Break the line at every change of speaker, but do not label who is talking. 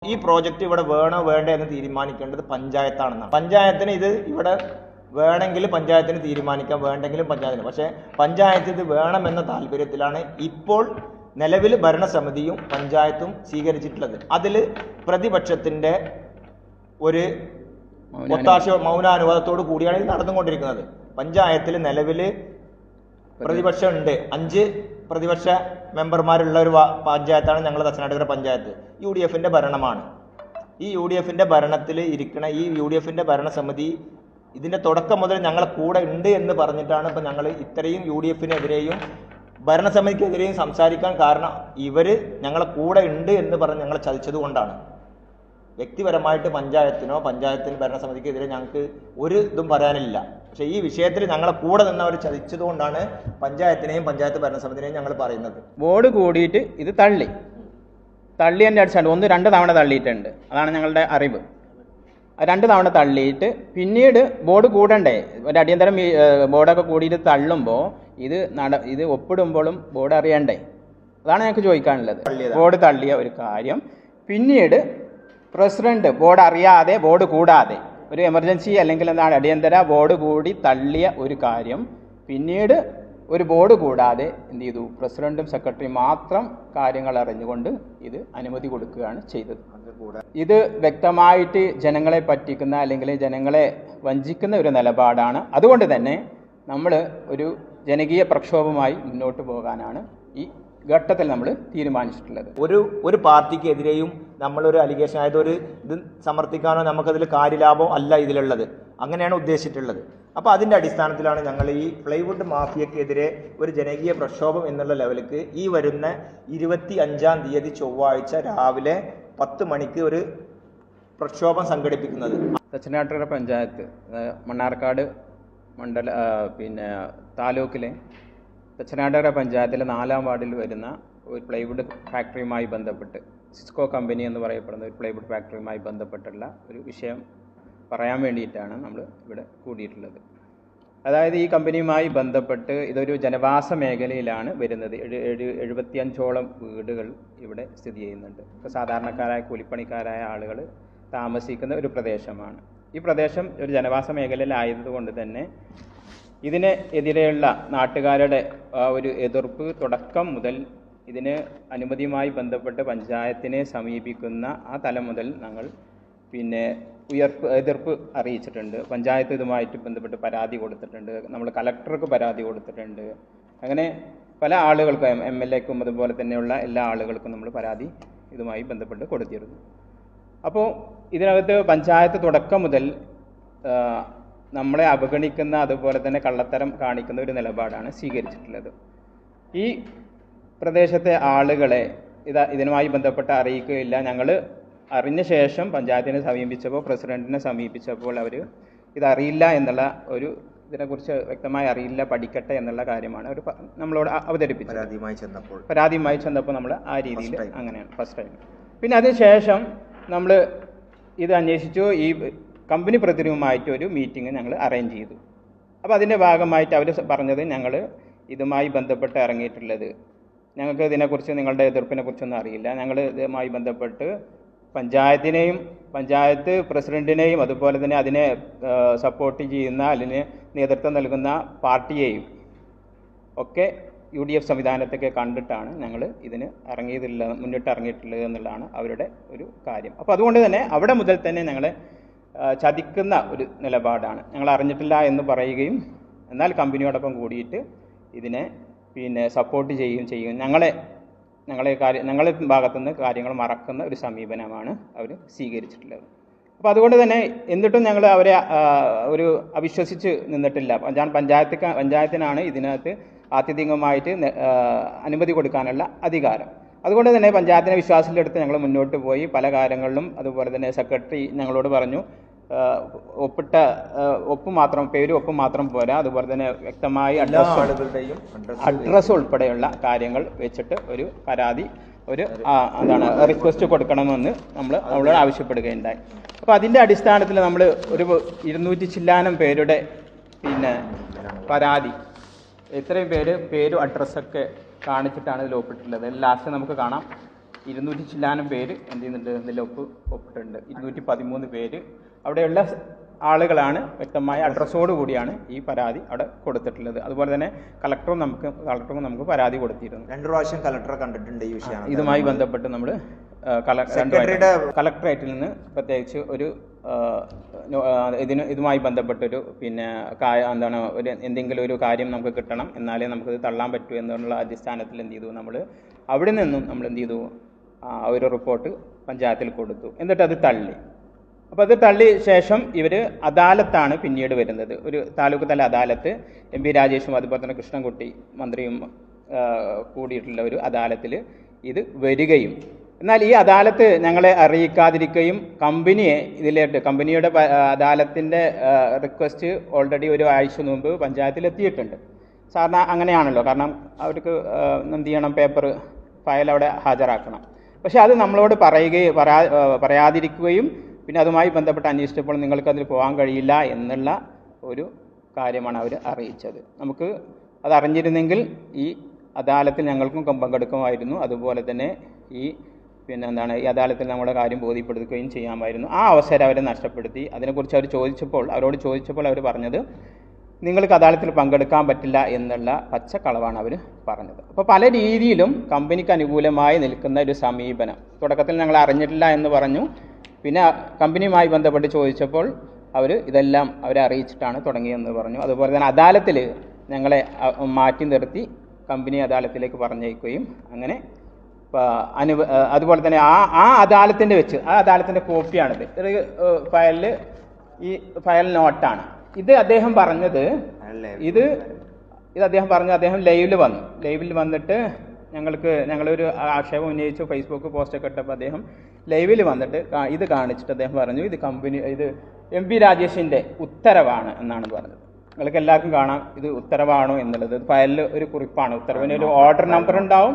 ഈ പ്രോജക്റ്റ് ഇവിടെ വേണോ വേണ്ടേ എന്ന് തീരുമാനിക്കേണ്ടത് പഞ്ചായത്താണെന്നാണ്. പഞ്ചായത്തിന് ഇത് ഇവിടെ വേണമെങ്കിൽ പഞ്ചായത്തിന് തീരുമാനിക്കാം, വേണ്ടെങ്കിലും പഞ്ചായത്തിന്. പക്ഷേ പഞ്ചായത്ത് ഇത് വേണമെന്ന താല്പര്യത്തിലാണ് ഇപ്പോൾ നിലവിൽ ഭരണസമിതിയും പഞ്ചായത്തും സ്വീകരിച്ചിട്ടുള്ളത്. അതിൽ പ്രതിപക്ഷത്തിൻ്റെ ഒരു മൗനാനുവാദത്തോടു കൂടിയാണ് ഇത് നടന്നുകൊണ്ടിരിക്കുന്നത്. പഞ്ചായത്തിൽ നിലവിൽ പ്രതിപക്ഷം ഉണ്ട്. 5 പ്രതിപക്ഷ മെമ്പർമാരുള്ള ഒരു പഞ്ചായത്താണ് ഞങ്ങൾ തച്ചനാട്ടുകര പഞ്ചായത്ത്. UDFന്റെ ഭരണമാണ്. ഈ UDFന്റെ ഭരണത്തിൽ ഇരിക്കണ ഈ UDFന്റെ ഭരണസമിതി ഇതിൻ്റെ തുടക്കം മുതൽ ഞങ്ങളെ കൂടെ ഉണ്ട് എന്ന് പറഞ്ഞിട്ടാണ് ഇപ്പം ഞങ്ങൾ ഇത്രയും UDFനെതിരെയും ഭരണസമിതിക്കെതിരെയും സംസാരിക്കാൻ കാരണം. ഇവർ ഞങ്ങളെ കൂടെ ഉണ്ട് എന്ന് പറഞ്ഞ് ഞങ്ങളെ ചതിച്ചത് കൊണ്ടാണ്. വ്യക്തിപരമായിട്ട് പഞ്ചായത്തിനോ പഞ്ചായത്തിന് ഭരണസമിതിക്കെതിരെ ഞങ്ങൾക്ക് ഒരു ഇതും പറയാനില്ല. പക്ഷേ ഈ വിഷയത്തിൽ ഞങ്ങളെ കൂടെ നിന്നവർ ചതിച്ചത് കൊണ്ടാണ് പഞ്ചായത്തിനെയും പഞ്ചായത്ത് ഭരണസമിതിനെയും ഞങ്ങൾ പറയുന്നത്.
ബോർഡ് കൂടിയിട്ട് ഇത് തള്ളിയതിൻ്റെ അടിസ്ഥാനം 1-2 തവണ തള്ളിയിട്ടുണ്ട്. അതാണ് ഞങ്ങളുടെ അറിവ്. 2 തവണ തള്ളിയിട്ട് പിന്നീട് ബോർഡ് കൂടണ്ടേ, ഒരു അടിയന്തരം ബോർഡൊക്കെ കൂടിയിട്ട് തള്ളുമ്പോൾ ഇത് ഒപ്പിടുമ്പോഴും ബോർഡ് അറിയണ്ടേ? അതാണ് ഞങ്ങൾക്ക് ചോദിക്കാനുള്ളത്. ബോർഡ് തള്ളിയ ഒരു കാര്യം പിന്നീട് പ്രസിഡന്റ് ബോർഡ് അറിയാതെ, ബോർഡ് കൂടാതെ, ഒരു എമർജൻസി അല്ലെങ്കിൽ എന്താണ് അടിയന്തര ബോർഡ് കൂടി തള്ളിയ ഒരു കാര്യം പിന്നീട് ഒരു ബോർഡ് കൂടാതെ എന്ത് ചെയ്തു? പ്രസിഡന്റും സെക്രട്ടറിയും മാത്രം കാര്യങ്ങൾ അറിഞ്ഞുകൊണ്ട് ഇത് അനുമതി കൊടുക്കുകയാണ് ചെയ്തത്. ഇത് വ്യക്തമായിട്ട് ജനങ്ങളെ പറ്റിക്കുന്ന അല്ലെങ്കിൽ ജനങ്ങളെ വഞ്ചിക്കുന്ന ഒരു നിലപാടാണ്. അതുകൊണ്ട് തന്നെ നമ്മൾ ഒരു ജനകീയ പ്രക്ഷോഭമായി മുന്നോട്ട് പോകാനാണ് ഈ ഘട്ടത്തിൽ നമ്മൾ തീരുമാനിച്ചിട്ടുള്ളത്.
ഒരു പാർട്ടിക്കെതിരെയും നമ്മളൊരു അലിഗേഷൻ ആയത് ഒരു ഇത് സമർത്ഥിക്കാനോ നമുക്കതിൽ കാര്യലാഭമോ അല്ല ഇതിലുള്ളത്. അങ്ങനെയാണ് ഉദ്ദേശിച്ചിട്ടുള്ളത്. അപ്പോൾ അതിൻ്റെ അടിസ്ഥാനത്തിലാണ് ഞങ്ങൾ ഈ പ്ലൈവുഡ് മാഫിയക്കെതിരെ ഒരു ജനകീയ പ്രക്ഷോഭം എന്നുള്ള ലെവലിലേക്ക് ഈ വരുന്ന 25-ാം തീയതി ചൊവ്വാഴ്ച രാവിലെ 10 മണിക്ക് ഒരു പ്രക്ഷോഭം സംഘടിപ്പിക്കുന്നത്.
തച്ചനാട്ടുകര പഞ്ചായത്ത് മണ്ണാർക്കാട് മണ്ഡല താലൂക്കിലെ തച്ചനാട്ടുകര പഞ്ചായത്തിലെ 4-ാം വാർഡിൽ വരുന്ന ഒരു പ്ലൈവുഡ് ഫാക്ടറിയുമായി ബന്ധപ്പെട്ട് സിസ്കോ കമ്പനി എന്ന് പറയപ്പെടുന്ന ഒരു പ്ലൈവുഡ് ഫാക്ടറിയുമായി ബന്ധപ്പെട്ടുള്ള ഒരു വിഷയം പറയാൻ വേണ്ടിയിട്ടാണ് നമ്മൾ ഇവിടെ കൂടിയിട്ടുള്ളത്. അതായത് ഈ കമ്പനിയുമായി ബന്ധപ്പെട്ട് ഇതൊരു ജനവാസ മേഖലയിലാണ് വരുന്നത്. 75ഓളം വീടുകൾ ഇവിടെ സ്ഥിതി ചെയ്യുന്നുണ്ട്. ഇപ്പോൾ സാധാരണക്കാരായ കൂലിപ്പണിക്കാരായ ആളുകൾ താമസിക്കുന്ന ഒരു പ്രദേശമാണ്. ഈ പ്രദേശം ഒരു ജനവാസ മേഖലയിലായതുകൊണ്ട് തന്നെ ഇതിന് എതിരെയുള്ള നാട്ടുകാരുടെ ഒരു എതിർപ്പ് തുടക്കം മുതൽ ഇതിന് അനുമതിയുമായി ബന്ധപ്പെട്ട് പഞ്ചായത്തിനെ സമീപിക്കുന്ന ആ തലം മുതൽ ഞങ്ങൾ എതിർപ്പ് അറിയിച്ചിട്ടുണ്ട്. പഞ്ചായത്ത് ഇതുമായിട്ട് ബന്ധപ്പെട്ട് പരാതി കൊടുത്തിട്ടുണ്ട്. നമ്മൾ കലക്ടർക്ക് പരാതി കൊടുത്തിട്ടുണ്ട്. അങ്ങനെ പല ആളുകൾക്കും MLAക്കും അതുപോലെ തന്നെയുള്ള എല്ലാ ആളുകൾക്കും നമ്മൾ പരാതി ഇതുമായി ബന്ധപ്പെട്ട് കൊടുത്തിരുന്നു. അപ്പോൾ ഇതിനകത്ത് പഞ്ചായത്ത് തുടക്കം മുതൽ നമ്മളെ അവഗണിക്കുന്ന അതുപോലെ തന്നെ കള്ളത്തരം കാണിക്കുന്ന ഒരു നിലപാടാണ് സ്വീകരിച്ചിട്ടുള്ളത്. ഈ പ്രദേശത്തെ ആളുകളെ ഇതിനുമായി ബന്ധപ്പെട്ട് അറിയിക്കുകയില്ല. ഞങ്ങൾ അറിഞ്ഞ ശേഷം പഞ്ചായത്തിനെ സമീപിച്ചപ്പോൾ, പ്രസിഡന്റിനെ സമീപിച്ചപ്പോൾ അവർ ഇതറിയില്ല എന്നുള്ള ഇതിനെക്കുറിച്ച് വ്യക്തമായി അറിയില്ല, പഠിക്കട്ടെ എന്നുള്ള കാര്യമാണ് അവർ നമ്മളോട് അവതരിപ്പിച്ചത്. പരാതിയുമായി ചെന്നപ്പോൾ നമ്മൾ ആ രീതിയിൽ അങ്ങനെയാണ് ഫസ്റ്റ് ടൈം. പിന്നെ അതിനുശേഷം നമ്മൾ ഇത് അന്വേഷിച്ചു. ഈ കമ്പനി പ്രതിനിധിയുമായിട്ട് ഒരു മീറ്റിംഗ് ഞങ്ങൾ അറേഞ്ച് ചെയ്തു. അപ്പോൾ അതിൻ്റെ ഭാഗമായിട്ട് അവർ പറഞ്ഞത് ഞങ്ങൾ ഇതുമായി ബന്ധപ്പെട്ട് ഇറങ്ങിയിട്ടുള്ളത്, ഞങ്ങൾക്ക് ഇതിനെക്കുറിച്ച് നിങ്ങളുടെ എതിർപ്പിനെ കുറിച്ചൊന്നും അറിയില്ല. ഞങ്ങൾ ഇതുമായി ബന്ധപ്പെട്ട് പഞ്ചായത്ത് പ്രസിഡന്റിനെയും അതുപോലെ തന്നെ അതിനെ സപ്പോർട്ട് ചെയ്യുന്ന അതിന് നേതൃത്വം നൽകുന്ന പാർട്ടിയെയും ഒക്കെ UDF സംവിധാനത്തൊക്കെ കണ്ടിട്ടാണ് ഞങ്ങൾ ഇതിന് മുന്നിട്ട് ഇറങ്ങിയിട്ടുള്ളത് എന്നുള്ളതാണ് അവരുടെ ഒരു കാര്യം. അപ്പോൾ അതുകൊണ്ട് തന്നെ അവിടെ മുതൽ തന്നെ ഞങ്ങളെ ചതിക്കുന്ന ഒരു നിലപാടാണ്. ഞങ്ങൾ അറിഞ്ഞിട്ടില്ല എന്ന് പറയുകയും എന്നാൽ കമ്പനിയോടൊപ്പം കൂടിയിട്ട് ഇതിനെ സപ്പോർട്ട് ചെയ്യും ഞങ്ങളെ ഭാഗത്തുനിന്ന് കാര്യങ്ങൾ മറക്കുന്ന ഒരു സമീപനമാണ് അവർ സ്വീകരിച്ചിട്ടുള്ളത്. അപ്പോൾ അതുകൊണ്ട് തന്നെ എന്നിട്ടും ഞങ്ങൾ അവരെ ഒരു അവിശ്വസിച്ച് നിന്നിട്ടില്ല. പഞ്ചായത്തിനാണ് ഇതിനകത്ത് ആത്യന്തികമായിട്ട് അനുമതി കൊടുക്കാനുള്ള അധികാരം. അതുകൊണ്ട് തന്നെ പഞ്ചായത്തിനെ വിശ്വാസത്തിലെടുത്ത് ഞങ്ങൾ മുന്നോട്ട് പോയി. പല കാര്യങ്ങളിലും അതുപോലെ തന്നെ സെക്രട്ടറി ഞങ്ങളോട് പറഞ്ഞു പേരും ഒപ്പ് മാത്രം പോരാ, അതുപോലെ തന്നെ വ്യക്തമായി അഡ്രസ്സ് ഉൾപ്പെടെയുള്ള കാര്യങ്ങൾ വെച്ചിട്ട് ഒരു പരാതി റിക്വസ്റ്റ് കൊടുക്കണമെന്ന് നമ്മളോട് ആവശ്യപ്പെടുകയുണ്ടായി. അപ്പോൾ അതിൻ്റെ അടിസ്ഥാനത്തിൽ നമ്മൾ ഒരു 200 ചില്ലാനം പേരുടെ പരാതി, ഇത്രയും പേരും അഡ്രസ്സൊക്കെ കാണിച്ചിട്ടാണ് ഇതിൽ ഒപ്പിട്ടുള്ളത്. ലാസ്റ്റ് നമുക്ക് കാണാം. 200 ചില്ലാനം പേര് എന്ത് ചെയ്യുന്നുണ്ട്, ഇതിൽ ഒപ്പിട്ടുണ്ട്. 213 പേര് അവിടെയുള്ള ആളുകളാണ്. വ്യക്തമായ അഡ്രസ്സോട് കൂടിയാണ് ഈ പരാതി അവിടെ കൊടുത്തിട്ടുള്ളത്. അതുപോലെ തന്നെ കളക്ടറും നമുക്ക് പരാതി കൊടുത്തിരുന്നു.
2 പ്രാവശ്യം കളക്ടറെ കണ്ടിട്ടുണ്ട് ഈ വിഷയം.
ഇതുമായി ബന്ധപ്പെട്ട് നമ്മൾ കളക്ടറേറ്റിൽ നിന്ന് പ്രത്യേകിച്ച് ഒരു ഇതുമായി ബന്ധപ്പെട്ടൊരു എന്താണ് എന്തെങ്കിലും ഒരു കാര്യം നമുക്ക് കിട്ടണം, എന്നാലേ നമുക്കിത് തള്ളാൻ പറ്റൂ എന്നുള്ള അടിസ്ഥാനത്തിൽ എന്ത് ചെയ്തു, നമ്മൾ അവിടെ നിന്നും നമ്മൾ എന്ത് ചെയ്തു, ഒരു റിപ്പോർട്ട് പഞ്ചായത്തിൽ കൊടുത്തു. എന്നിട്ട് അത് തള്ളി. അപ്പോൾ അത് തള്ളി ശേഷം ഇവർ അദാലത്താണ് പിന്നീട് വരുന്നത്. ഒരു താലൂക്ക് തല അദാലത്ത് MP രാജേഷും അതുപോലെ തന്നെ കൃഷ്ണൻകുട്ടി മന്ത്രിയും കൂടിയിട്ടുള്ള ഒരു അദാലത്തിൽ ഇത് വരികയും, എന്നാൽ ഈ അദാലത്ത് ഞങ്ങളെ അറിയിക്കാതിരിക്കുകയും കമ്പനിയുടെ അദാലത്തിൻ്റെ റിക്വസ്റ്റ് ഓൾറെഡി ഒരു ആഴ്ച മുമ്പ് പഞ്ചായത്തിലെത്തിയിട്ടുണ്ട്. സാറിന് അങ്ങനെയാണല്ലോ, കാരണം അവർക്ക് എന്ത് ചെയ്യണം, ഫയൽ അവിടെ ഹാജരാക്കണം. പക്ഷേ അത് നമ്മളോട് പറയാതിരിക്കുകയും പിന്നെ അതുമായി ബന്ധപ്പെട്ട് അന്വേഷിച്ചപ്പോൾ നിങ്ങൾക്കതിൽ പോകാൻ കഴിയില്ല എന്നുള്ള ഒരു കാര്യമാണ് അവർ അറിയിച്ചത്. നമുക്ക് അത് അറിഞ്ഞിരുന്നെങ്കിൽ ഈ അദാലത്തിൽ ഞങ്ങൾക്കും പങ്കെടുക്കുമായിരുന്നു. അതുപോലെ തന്നെ ഈ ഈ അദാലത്തിൽ നമ്മുടെ കാര്യം ബോധ്യപ്പെടുത്തുകയും ചെയ്യാമായിരുന്നു. ആ അവസരം അവരെ നഷ്ടപ്പെടുത്തി. അതിനെക്കുറിച്ച് അവരോട് ചോദിച്ചപ്പോൾ അവർ പറഞ്ഞത് നിങ്ങൾക്ക് അദാലത്തിൽ പങ്കെടുക്കാൻ പറ്റില്ല എന്നുള്ള പച്ചക്കളവാണ് അവർ പറഞ്ഞത്. അപ്പോൾ പല രീതിയിലും കമ്പനിക്ക് അനുകൂലമായി നിൽക്കുന്ന ഒരു സമീപനം. തുടക്കത്തിൽ ഞങ്ങൾ അറിഞ്ഞിട്ടില്ല എന്ന് പറഞ്ഞു. പിന്നെ കമ്പനിയുമായി ബന്ധപ്പെട്ട് ചോദിച്ചപ്പോൾ ഇതെല്ലാം അവരെ അറിയിച്ചിട്ടാണ് തുടങ്ങിയെന്ന് പറഞ്ഞു. അതുപോലെ തന്നെ അദാലത്തിൽ ഞങ്ങളെ മാറ്റി നിർത്തി കമ്പനി അദാലത്തിലേക്ക് പറഞ്ഞേക്കുകയും അങ്ങനെ അതുപോലെ തന്നെ ആ അദാലത്തിൻ്റെ കോപ്പിയാണിത്. ഈ ഫയൽ നോട്ടാണ് ഇത്. അദ്ദേഹം പറഞ്ഞത് അദ്ദേഹം ലൈവിൽ വന്നിട്ട് ഞങ്ങളൊരു ആക്ഷേപം ഉന്നയിച്ചു, ഫേസ്ബുക്ക് പോസ്റ്റൊക്കെ ഇട്ടപ്പോൾ അദ്ദേഹം ലൈവിൽ വന്നിട്ട് ഇത് കാണിച്ചിട്ട് അദ്ദേഹം പറഞ്ഞു ഇത് MP രാജേഷിൻ്റെ ഉത്തരവാണ് എന്നാണ് പറഞ്ഞത്. നിങ്ങൾക്ക് എല്ലാവർക്കും കാണാം ഇത് ഉത്തരവാണോ എന്നുള്ളത്. ഫയലിൽ ഒരു കുറിപ്പാണ്, ഉത്തരവിന് ഒരു ഓർഡർ നമ്പർ ഉണ്ടാവും,